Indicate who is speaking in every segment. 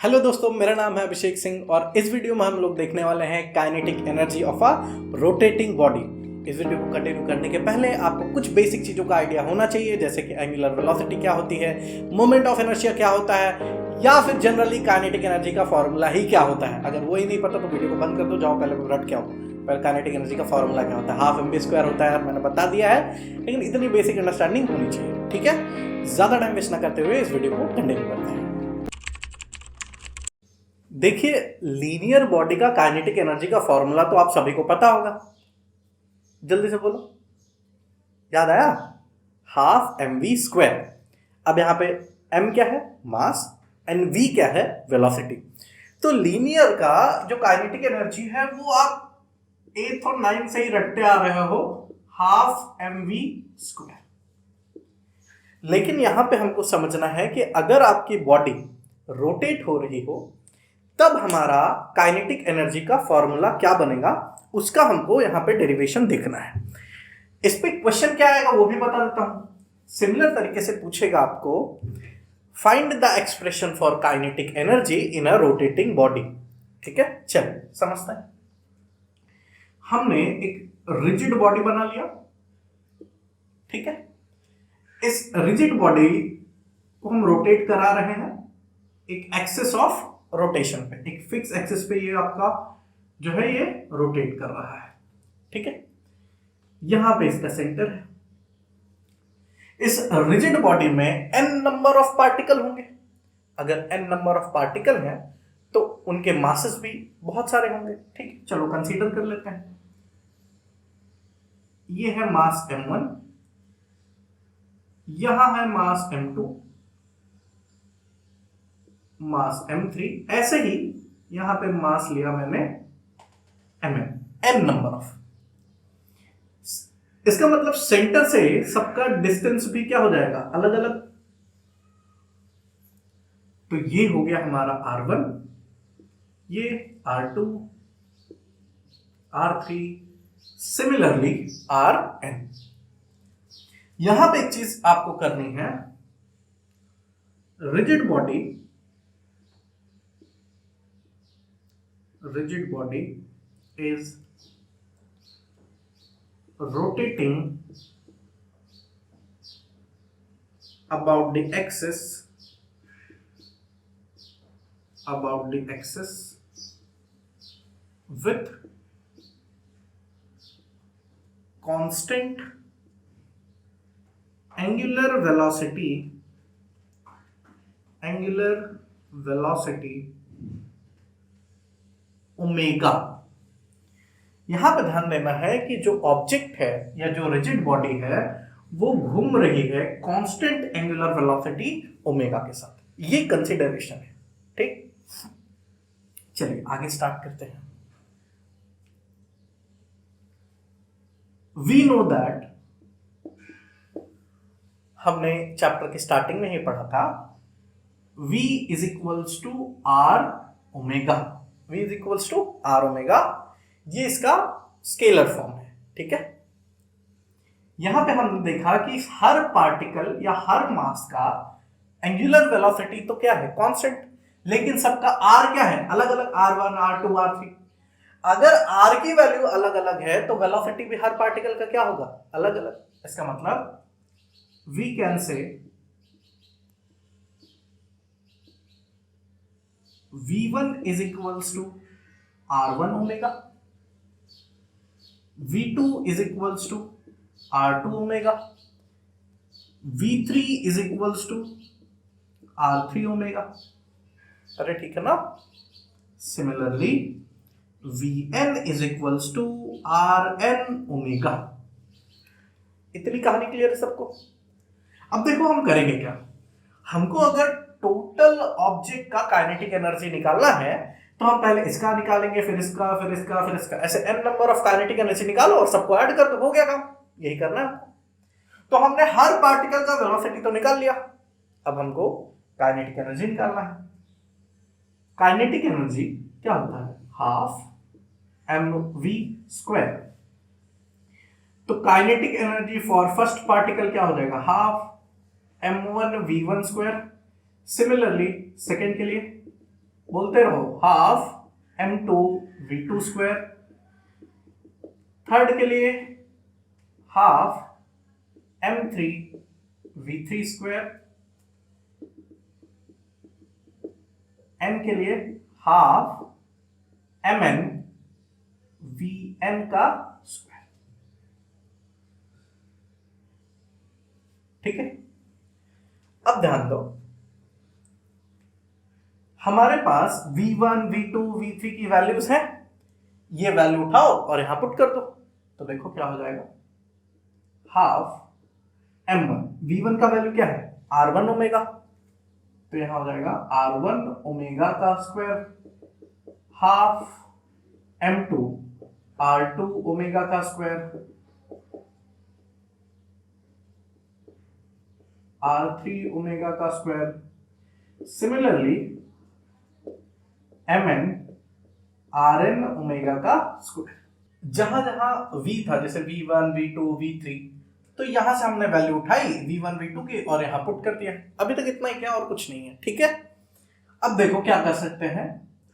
Speaker 1: Hello दोस्तों, मेरा नाम है अभिषेक सिंह और इस वीडियो में हम लोग देखने वाले हैं kinetic energy of a rotating body. इस वीडियो को कंटिन्यू करने के पहले आपको कुछ बेसिक चीज़ों का आइडिया होना चाहिए, जैसे कि एंगुलर वेलोसिटी क्या होती है, मोमेंट ऑफ इनर्शिया क्या होता है, या फिर जनरली काइनेटिक एनर्जी का फॉर्मूला ही क्या होता है। अगर वो ही नहीं पता तो वीडियो को बंद कर दो, जाओ पहले रट के आओ। पहले काइनेटिक एनर्जी का फॉर्मूला क्या होता है, हाफ mv² होता है, मैंने बता दिया है, लेकिन इतनी बेसिक अंडरस्टैंडिंग होनी चाहिए। ठीक है, ज़्यादा टाइम वेस्ट ना करते हुए इस वीडियो को कंटिन्यू करते हैं। देखिए, लीनियर बॉडी का काइनेटिक एनर्जी का फॉर्मूला तो आप सभी को पता होगा, जल्दी से बोलो, याद आया? Half mv²। अब यहां पे m क्या है? मास, एंड v क्या है? वेलोसिटी। तो लीनियर का जो काइनेटिक एनर्जी है वो आप 8th और 9th से ही रटते आ रहे हो, हाफ mv²। लेकिन यहां पे हमको समझना है कि अगर आपकी बॉडी रोटेट हो रही हो तब हमारा काइनेटिक एनर्जी का फॉर्मूला क्या बनेगा, उसका हमको यहां पे डेरिवेशन देखना है। इस पे क्वेश्चन क्या आएगा वो भी बता देता हूं। सिमिलर तरीके से पूछेगा आपको, find the expression for kinetic energy in a rotating body. ठीक है, चलिए समझते हैं। हमने एक रिजिड बॉडी बना लिया, ठीक है। इस रिजिड बॉडी को हम रोटेट करा रहे हैं एक एक्सिस ऑफ रोटेशन पे, एक फिक्स एक्सिस पे ये आपका जो है ये रोटेट कर रहा है, ठीक है। यहां पे इसका सेंटर है। इस रिजिड बॉडी में n नंबर ऑफ पार्टिकल होंगे। अगर n नंबर ऑफ पार्टिकल हैं तो उनके मासेस भी बहुत सारे होंगे, ठीक है। चलो कंसीडर कर लेते हैं। ये है मास m1, यहां है मास m2, मास m3, ऐसे ही यहां पे मास लिया मैंने mn, n नंबर ऑफ। इसका मतलब सेंटर से सबका डिस्टेंस भी क्या हो जाएगा, अलग अलग। तो ये हो गया हमारा r1, ये r2, r3, सिमिलरली rn। यहां पे एक चीज आपको करनी है, rigid body is rotating about the axis with constant angular velocity omega. यहां पे ध्यान देना है कि जो ऑब्जेक्ट है या जो रिजिड बॉडी है वो घूम रही है कांस्टेंट एंगुलर वेलोसिटी ओमेगा के साथ। ये कंसीडरेशन है, ठीक। चलिए आगे स्टार्ट करते हैं। वी नो दैट, हमने चैप्टर के स्टार्टिंग में ही पढ़ा था, v is equals to R omega. v is equals to R omega, ये इसका स्केलर फॉर्म है, ठीक है। यहां पे हमने देखा कि हर पार्टिकल या हर मास का एंगुलर वेलोसिटी तो क्या है, कांस्टेंट, लेकिन सबका r क्या है, अलग अलग, r1, r2, r3। अगर r की वैल्यू अलग अलग है तो वेलोसिटी भी हर पार्टिकल का क्या होगा, अलग अलग। इसका मतलब we can say v1 is equals to r1 omega, v2 is equals to r2 omega, v3 is equals to r3 omega. अरे ठीक है ना। Similarly vn is equals to rn omega. इतनी कहानी क्लियर है सबको? अब देखो हम करेंगे क्या। हमको अगर टोटल ऑब्जेक्ट का काइनेटिक एनर्जी निकालना है तो हम पहले इसका निकालेंगे, फिर इसका, फिर इसका, फिर इसका, ऐसे n number of kinetic energy निकालो और सबको ऐड कर दो, हो गया काम। यही करना है। तो हमने हर पार्टिकल का वेलोसिटी तो निकाल लिया, अब हमको काइनेटिक एनर्जी निकालना है। काइनेटिक एनर्जी क्या होता है, हाफ mv²। तो kinetic energy for first particle क्या हो जाएगा, हाफ m1v1²। सिमिलरली सेकेंड के लिए बोलते रहो, हाफ m2v2 स्क्वायर। थर्ड के लिए हाफ m3v3 स्क्वायर। n के लिए हाफ mn/vn²। ठीक है, अब ध्यान दो, हमारे पास v1 v2 v3 की वैल्यूज हैं, ये वैल्यू उठाओ और यहां पुट कर दो, तो देखो क्या हो जाएगा। हाफ m1, v1 का वैल्यू क्या है, r1 ओमेगा, तो यहां हो जाएगा r1 ओमेगा का square, half m2 r2 omega का स्क्वायर, r3 ओमेगा का square. Similarly mn rn omega का स्क्वायर। जहां जहां v था, जैसे v1 v2 v3, तो यहां से हमने वैल्यू उठाई v1 v2 की और यहां पुट कर दिया। अभी तक इतना ही क्या, और कुछ नहीं है। ठीक है, अब देखो क्या कर सकते हैं,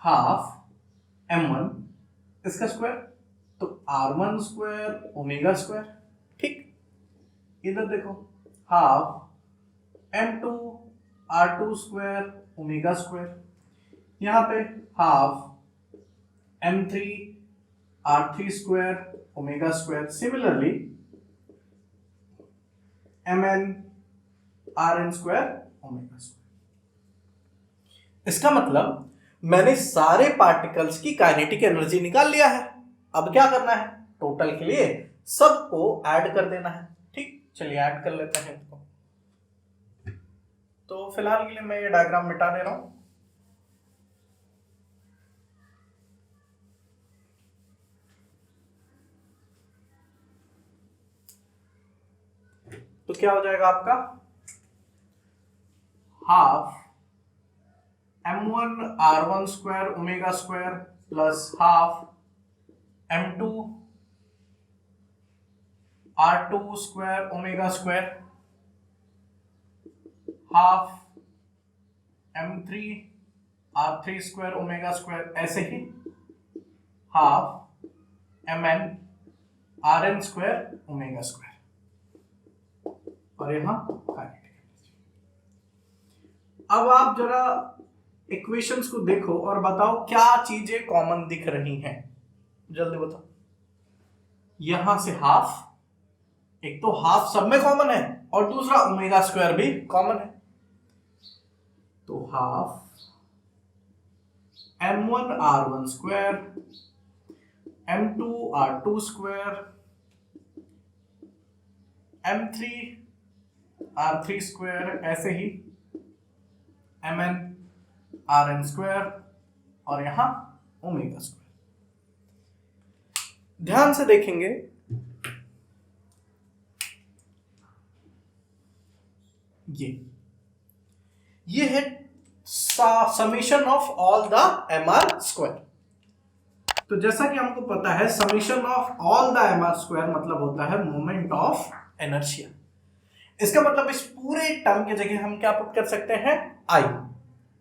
Speaker 1: हाफ m1 इसका स्क्वायर, तो r1 स्क्वायर ओमेगा स्क्वायर। ठीक, इधर देखो half m2 r2 square omega square, यहां पे half m3 r3 square omega square. Similarly mn rn square omega square. इसका मतलब मैंने सारे पार्टिकल्स की काइनेटिक एनर्जी निकाल लिया है। अब क्या करना है, टोटल के लिए सबको ऐड कर देना है। ठीक, चलिए ऐड कर लेते हैं इसको। तो फिलहाल के लिए मैं ये डायग्राम मिटा दे रहा हूं। तो क्या हो जाएगा आपका, half m1 r1 square omega square plus half m2 r2 square omega square, half m3 r3 square omega square. ऐसे ही half mn rn square omega square. और यहां अब आप जरा इक्वेशंस को देखो और बताओ क्या चीजें कॉमन दिख रही हैं, जल्दी बताओ। यहां से हाफ, एक तो हाफ सब में कॉमन है और दूसरा ओमेगा स्क्वायर भी कॉमन है। तो half m1 r1 square, m2 r2 square, m3 r3 square, ऐसे ही mn rn स्क्वायर और यहां ओमेगा स्क्वायर। ध्यान से देखेंगे, ये है summation of all the mr square. तो जैसा कि हमको पता है, summation of all the mr square मतलब होता है मोमेंट ऑफ इनर्शिया। इसका मतलब इस पूरे टर्म की जगह हम क्या पुट कर सकते हैं, I।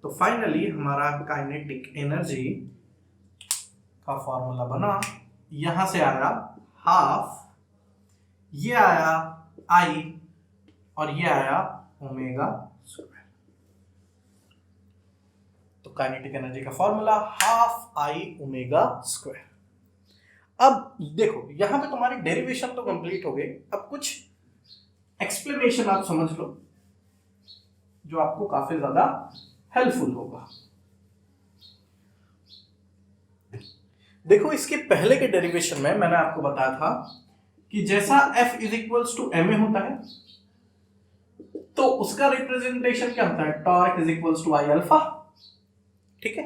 Speaker 1: तो फाइनली हमारा काइनेटिक एनर्जी का फॉर्मूला बना, यहां से आया हाफ, ये आया I और ये आया ओमेगा स्क्वायर। तो काइनेटिक एनर्जी का formula half I omega square. अब देखो यहां पे तुम्हारी डेरिवेशन तो कंप्लीट हो गई, अब कुछ एक्सप्लेनेशन आप समझ लो जो आपको काफी ज्यादा हेल्पफुल होगा। देखो इसके पहले के डेरिवेशन में मैंने आपको बताया था कि जैसा F is equals to ma होता है, तो उसका रिप्रेजेंटेशन क्या होता है, torque is equals to I alpha. ठीक है,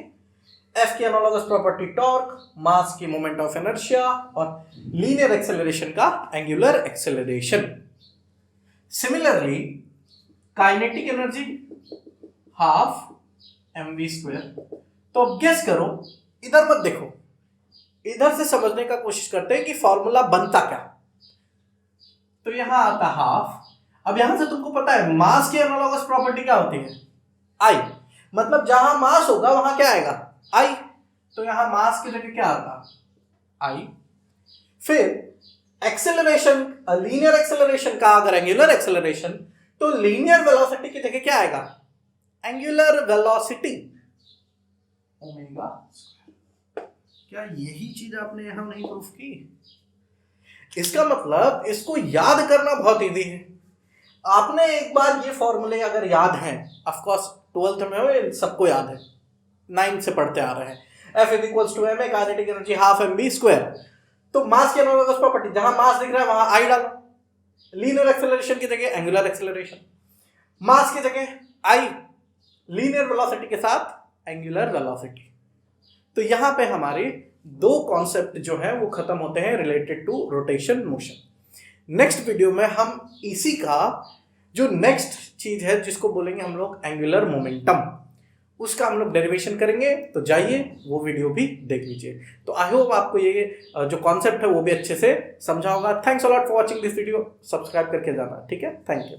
Speaker 1: F की एनालॉगस प्रॉपर्टी टॉर्क, मास की मोमेंट ऑफ इनर्शिया और लीनियर एक्सेलरेशन का angular acceleration. Similarly kinetic energy half mv square. तो अब गेस करो, इधर मत देखो, इधर से समझने का कोशिश करते हैं कि फॉर्मूला बनता क्या। तो यहां आता हाफ। अब यहां से तुमको पता है मास की एनालॉगस प्रॉपर्टी क्या होती है, I। मतलब जहां मास होगा वहां क्या आएगा, आई। तो यहां मास की जगह क्या आता, आई। फिर एक्सेलरेशन, लीनियर एक्सेलरेशन का अगर एंगुलर एक्सेलरेशन, तो लीनियर वेलोसिटी की जगह क्या आएगा, एंगुलर वेलोसिटी ओमेगा। क्या यही चीज आपने यहां नहीं प्रूफ की? इसका मतलब इसको याद करना बहुत इजी है। आपने एक बार ये फॉर्मूले अगर याद हैं, ऑफ कोर्स 12th में सबको याद है, 9 से पढ़ते आ रहे हैं, F is equals to ma kinetic energy half mv square. तो मास की एनालोगस प्रॉपर्टी, जहां मास दिख रहा है वहां आई डालो, लीनियर एक्सेलरेशन की जगह एंगुलर एक्सेलरेशन, मास की जगह आई, लीनियर वेलोसिटी के साथ एंगुलर वेलोसिटी। तो यहां पे हमारे दो कॉन्सेप्ट जो है वो खत्म होते हैं related to rotation motion. Next video में हम इसी का जो नेक्स्ट चीज है जिसको बोलेंगे हम लोग एंगुलर मोमेंटम, उसका हम लोग डेरिवेशन करेंगे। तो जाइए वो वीडियो भी देख लीजिए। तो आई होप आपको ये जो कॉन्सेप्ट है वो भी अच्छे से समझा होगा। Thanks a lot for watching this video. Subscribe करके जाना, ठीक है? Thank you.